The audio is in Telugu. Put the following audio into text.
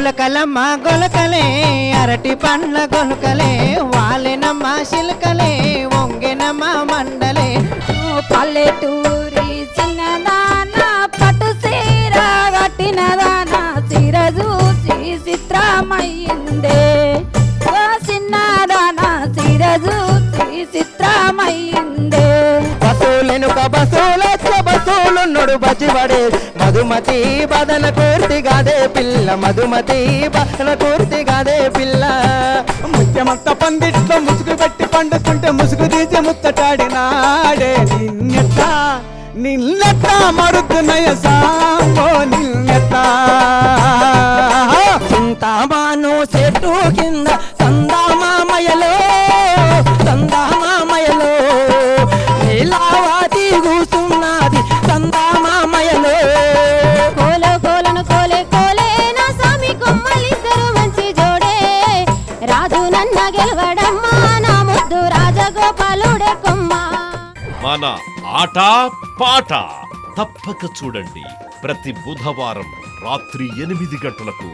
గొలకలమ్మ గొలకలే అరటి పండ్ల గొలకలే వాలెనమ్మ శిల్కలే వంగెనమ్మ మండలే పల్లెటూరి చిన్నదాన పట్టు సీర కట్టినదాన సీర చూసి చిత్రమయ్యిందే చిన్నదాన సీర చూసి చిత్రమయ్యిందే బసూలెనుక బసూలొచ్చ బసూలున్నడు బచిబడే మధుమతి బదన కూర్తిగాదే పిల్ల మధుమతి బదన కూర్తిగాదే పిల్ల ముత్యమంత పందిట్లో ముసుగు పెట్టి పండుతుంటే ముసుగు తీసి ముత్తటాడినాడే నిన్నెత్త మరుతున్నయ సాంబో నిన్నెత్త చింతామాను చెట్టు కింద సందామామయలో సందామామయలో నీలావాతి కూసున్నది సందామామయలో కోలో కోలను కోలే కోలే నా స్వామి కొమ్మలిద్దరు మంచి జోడే రాజు నన్న గెలవడమ్మా నా ముద్దు రాజగోపాలుడే కొమ్మ మన ఆట పాట తప్పక చూడండి ప్రతి బుధవారం రాత్రి 8 గంటలకు